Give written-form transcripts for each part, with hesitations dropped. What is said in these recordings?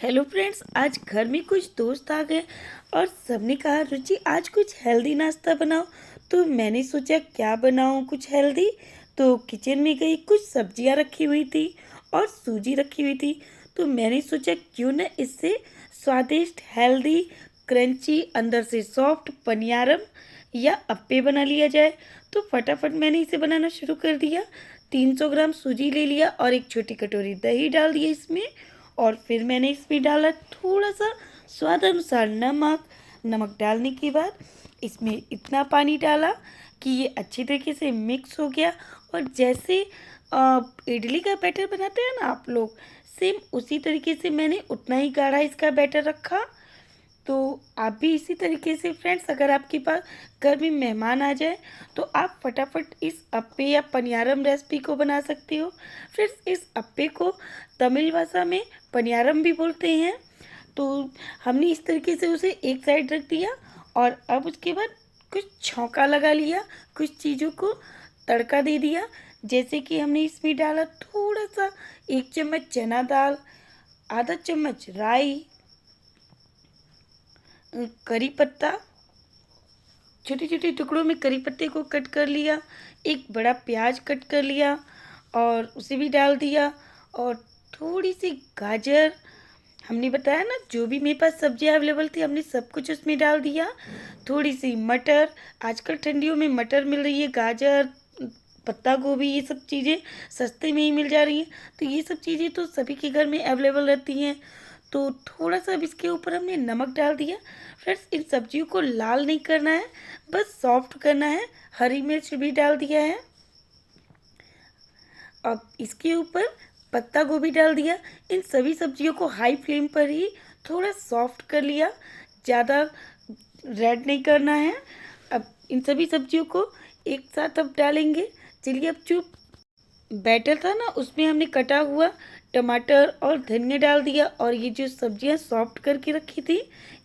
Hello friends, आज घर में कुछ दोस्त आ गए और सबने कहा रुचि आज कुछ हेल्दी नाश्ता बनाओ। तो मैंने सोचा क्या बनाऊं कुछ हेल्दी। तो किचन में गई, कुछ सब्जियां रखी हुई थी और सूजी रखी हुई थी। तो मैंने सोचा क्यों ना इससे स्वादिष्ट हेल्दी क्रंची अंदर से सॉफ्ट पनियारम या अप्पे बना लिया जाए। तो फटाफट मैंने इसे बनाना शुरू कर दिया। 300 ग्राम सूजी ले लिया और एक छोटी कटोरी दही डाल दिया इसमें। और फिर मैंने इसमें डाला थोड़ा सा स्वाद अनुसार नमक। नमक डालने के बाद इसमें इतना पानी डाला कि ये अच्छी तरीके से मिक्स हो गया। और जैसे इडली का बैटर बनाते हैं ना आप लोग, सेम उसी तरीके से मैंने उतना ही गाढ़ा इसका बैटर रखा। तो आप भी इसी तरीके से फ्रेंड्स, अगर आपके पास घर में मेहमान आ जाए तो आप फटाफट इस अप्पे या पनियारम रेसिपी को बना सकते हो। फ्रेंड्स, इस अप्पे को तमिल भाषा में पनियारम भी बोलते हैं। तो हमने इस तरीके से उसे एक साइड रख दिया और अब उसके बाद कुछ छौंका लगा लिया, कुछ चीज़ों को तड़का दे दिया। जैसे कि हमने इसमें डाला थोड़ा सा 1 चम्मच चना दाल, आधा चम्मच राई, करी पत्ता, छोटे छोटे टुकड़ों में करी पत्ते को कट कर लिया, एक बड़ा प्याज कट कर लिया और उसे भी डाल दिया। और थोड़ी सी गाजर, हमने बताया ना जो भी मेरे पास सब्जियां अवेलेबल थी हमने सब कुछ उसमें डाल दिया। थोड़ी सी मटर, आजकल ठंडियों में मटर मिल रही है, गाजर, पत्ता गोभी, ये सब चीज़ें सस्ते में ही मिल जा रही हैं। तो ये सब चीज़ें तो सभी के घर में अवेलेबल रहती हैं। तो थोड़ा सा अब इसके ऊपर हमने नमक डाल दिया। फ्रेंड्स, इन सब्जियों को लाल नहीं करना है, बस सॉफ्ट करना है। हरी मिर्च भी डाल दिया है। अब इसके ऊपर पत्ता गोभी डाल दिया। इन सभी सब्जियों को हाई फ्लेम पर ही थोड़ा सॉफ्ट कर लिया, ज़्यादा रेड नहीं करना है। अब इन सभी सब्जियों को एक साथ अब डालेंगे। चलिए, अब जो बैटर था ना उसमें हमने कटा हुआ टमाटर और धनिया डाल दिया और ये जो सब्जियां सॉफ्ट करके रखी थी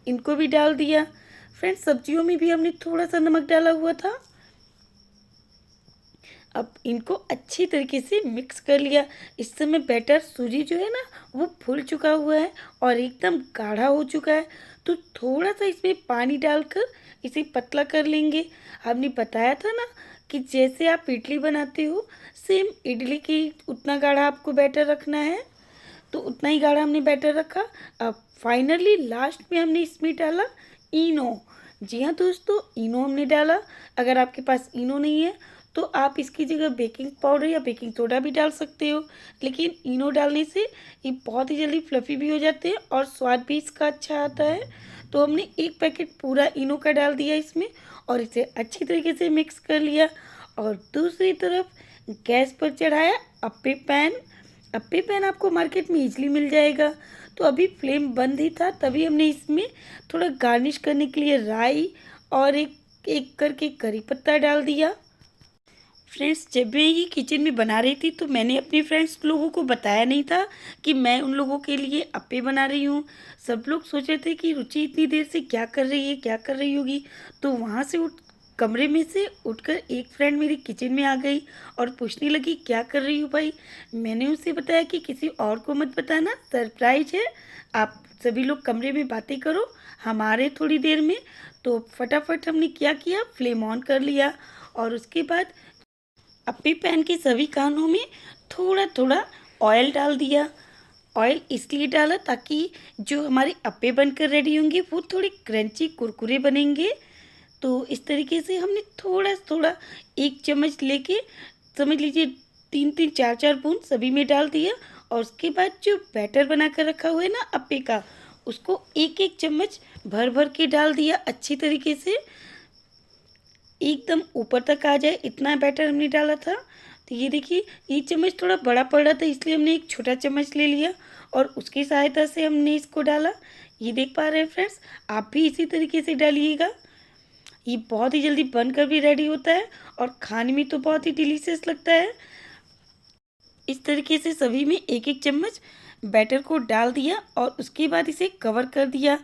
इनको भी डाल दिया। फ्रेंड्स, सब्जियों में भी हमने थोड़ा सा नमक डाला हुआ था। अब इनको अच्छी तरीके से मिक्स कर लिया। इस समय बैटर सूजी जो है ना वो फूल चुका हुआ है और एकदम गाढ़ा हो चुका है। तो थोड़ा सा इसमें पानी डालकर इसे पतला कर लेंगे। हमने बताया था ना कि जैसे आप इडली बनाते हो सेम इडली की उतना गाढ़ा आपको बैटर रखना है। तो उतना ही गाढ़ा हमने बैटर रखा। अब फाइनली लास्ट में हमने इसमें डाला इनो। जी हाँ दोस्तों, इनो हमने डाला। अगर आपके पास इनो नहीं है तो आप इसकी जगह बेकिंग पाउडर या बेकिंग सोडा भी डाल सकते हो। लेकिन इनो डालने से ये बहुत ही जल्दी फ्लफ़ी भी हो जाते हैं और स्वाद भी इसका अच्छा आता है। तो हमने एक पैकेट पूरा इनो का डाल दिया इसमें और इसे अच्छी तरीके से मिक्स कर लिया। और दूसरी तरफ गैस पर चढ़ाया अप्पे पैन। अप्पे पैन आपको मार्केट में इजली मिल जाएगा। तो अभी फ्लेम बंद ही था तभी हमने इसमें थोड़ा गार्निश करने के लिए राई और एक एक करके करी पत्ता डाल दिया। फ्रेंड्स, जब मैं ये किचन में बना रही थी तो मैंने अपने फ्रेंड्स लोगों को बताया नहीं था कि मैं उन लोगों के लिए अप्पे बना रही हूँ। सब लोग सोच रहे थे कि रुचि इतनी देर से क्या कर रही है, क्या कर रही होगी। तो वहाँ से कमरे में से उठकर एक फ्रेंड मेरी किचन में आ गई और पूछने लगी क्या कर रही हूँ भाई। मैंने उसे बताया कि किसी और को मत बताना, सरप्राइज है। आप सभी लोग कमरे में बातें करो, हमारे थोड़ी देर में। तो फटाफट हमने क्या किया, फ्लेम ऑन कर लिया और उसके बाद अप्पे पैन के सभी कानों में थोड़ा थोड़ा ऑयल डाल दिया। ऑयल इसलिए डाला ताकि जो हमारे अप्पे बनकर रेडी होंगे वो थोड़े क्रंची कुरकुरे बनेंगे। तो इस तरीके से हमने थोड़ा थोड़ा 1 चम्मच लेके, समझ लीजिए 3-3 4-4 बूंद सभी में डाल दिया। और उसके बाद जो बैटर बना कर रखा हुआ है ना अप्पे का, उसको एक एक चम्मच भर भर के डाल दिया। अच्छी तरीके से एकदम ऊपर तक आ जाए इतना बैटर हमने डाला था। तो ये देखिए, ये चम्मच थोड़ा बड़ा पड़ रहा था इसलिए हमने एक छोटा चम्मच ले लिया और उसकी सहायता से हमने इसको डाला। ये देख पा रहे हैं फ्रेंड्स, आप भी इसी तरीके से डालिएगा। ये बहुत ही जल्दी बनकर भी रेडी होता है और खाने में तो बहुत ही डिलीशियस लगता है। इस तरीके से सभी में एक एक चम्मच बैटर को डाल दिया और उसके बाद इसे कवर कर दिया।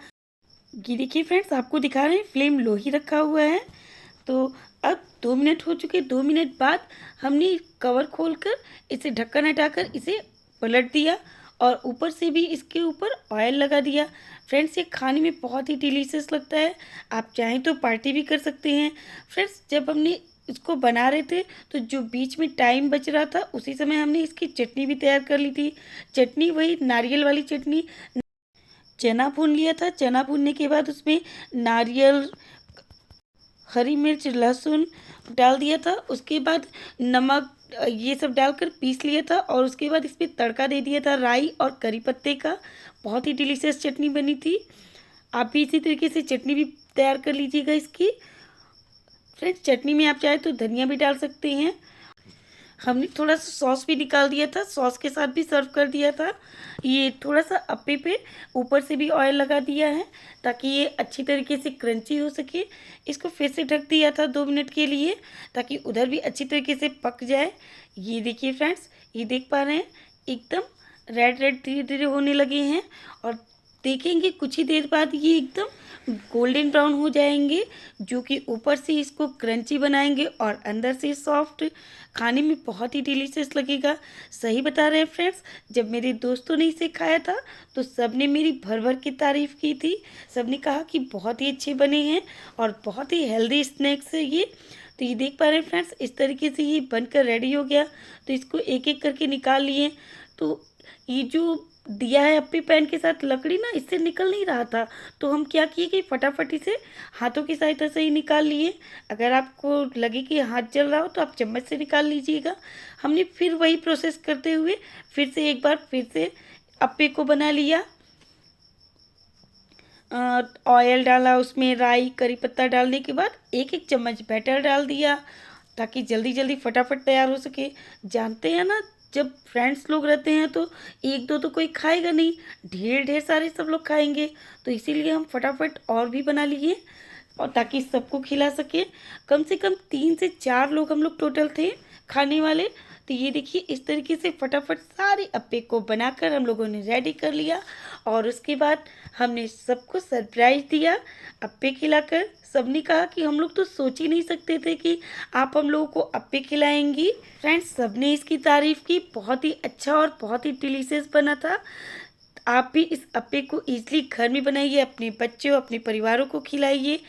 ये देखिए फ्रेंड्स, आपको दिखा रहे हैं फ्लेम लो ही रखा हुआ है। तो अब 2 मिनट हो चुके। 2 मिनट बाद हमने कवर खोलकर इसे ढक्कन हटाकर इसे पलट दिया और ऊपर से भी इसके ऊपर ऑयल लगा दिया। फ्रेंड्स, ये खाने में बहुत ही डिलीशियस लगता है। आप चाहें तो पार्टी भी कर सकते हैं। फ्रेंड्स, जब हमने इसको बना रहे थे तो जो बीच में टाइम बच रहा था उसी समय हमने इसकी चटनी भी तैयार कर ली थी। चटनी वही नारियल वाली चटनी। चना भून लिया था। चना भूनने के बाद उसमें नारियल, हरी मिर्च, लहसुन डाल दिया था। उसके बाद नमक, ये सब डालकर पीस लिया था और उसके बाद इसमें तड़का दे दिया था राई और करी पत्ते का। बहुत ही डिलीशियस चटनी बनी थी। आप भी इसी तरीके से चटनी भी तैयार कर लीजिएगा इसकी। फ्रेंड्स, चटनी में आप चाहे तो धनिया भी डाल सकते हैं। हमने थोड़ा सा सॉस भी निकाल दिया था, सॉस के साथ भी सर्व कर दिया था। ये थोड़ा सा अप्पे पे ऊपर से भी ऑयल लगा दिया है ताकि ये अच्छी तरीके से क्रंची हो सके। इसको फिर से ढक दिया था 2 मिनट के लिए ताकि उधर भी अच्छी तरीके से पक जाए। ये देखिए फ्रेंड्स, ये देख पा रहे हैं एकदम रेड रेड धीरे धीरे होने लगे हैं और देखेंगे कुछ ही देर बाद ये एकदम गोल्डन ब्राउन हो जाएंगे, जो कि ऊपर से इसको क्रंची बनाएंगे और अंदर से सॉफ्ट। खाने में बहुत ही डिलीशियस लगेगा। सही बता रहे हैं फ्रेंड्स, जब मेरे दोस्तों ने इसे खाया था तो सब ने मेरी भर भर की तारीफ़ की थी। सब ने कहा कि बहुत ही अच्छे बने हैं और बहुत ही हेल्दी स्नैक्स है ये। तो ये देख पा रहे हैं फ्रेंड्स, इस तरीके से ये बनकर रेडी हो गया। तो इसको एक एक करके निकाल लिए। तो ये जो दिया है अप्पी पैन के साथ लकड़ी ना, इससे निकल नहीं रहा था। तो हम क्या किए कि फटाफट इसे हाथों की सहायता से ही निकाल लिए। अगर आपको लगे कि हाथ जल रहा हो तो आप चम्मच से निकाल लीजिएगा। हमने फिर वही प्रोसेस करते हुए फिर से एक बार फिर से अप्पे को बना लिया। ऑयल डाला, उसमें राई करी पत्ता डालने के बाद एक एक चम्मच बैटर डाल दिया ताकि जल्दी जल्दी फटाफट तैयार हो सके। जानते हैं ना, जब फ्रेंड्स लोग रहते हैं तो एक दो तो कोई खाएगा नहीं, ढेर ढेर सारे सब लोग खाएंगे। तो इसीलिए हम फटाफट और भी बना लिए और ताकि सबको खिला सके। कम से कम 3 से 4 लोग हम लोग टोटल थे खाने वाले। तो ये देखिए, इस तरीके से फटाफट सारे अप्पे को बनाकर हम लोगों ने रेडी कर लिया और उसके बाद हमने सबको सरप्राइज़ दिया अप्पे खिलाकर। सबने कहा कि हम लोग तो सोच ही नहीं सकते थे कि आप हम लोगों को अप्पे खिलाएंगी। फ्रेंड्स, सबने इसकी तारीफ़ की। बहुत ही अच्छा और बहुत ही डिलीशियस बना था। आप भी इस अप्पे को ईज़िली घर में बनाइए, अपने बच्चों, अपने परिवारों को खिलाइए।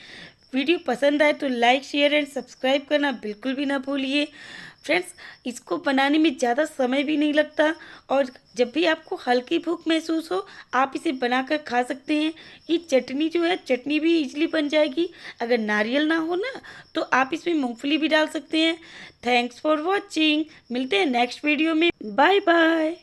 वीडियो पसंद आए तो लाइक, शेयर एंड सब्सक्राइब करना बिल्कुल भी ना भूलिए। फ्रेंड्स, इसको बनाने में ज़्यादा समय भी नहीं लगता और जब भी आपको हल्की भूख महसूस हो आप इसे बनाकर खा सकते हैं। ये चटनी जो है, चटनी भी इजीली बन जाएगी। अगर नारियल ना हो ना तो आप इसमें मूंगफली भी डाल सकते हैं। Thanks for watching. मिलते हैं नेक्स्ट वीडियो में। Bye bye.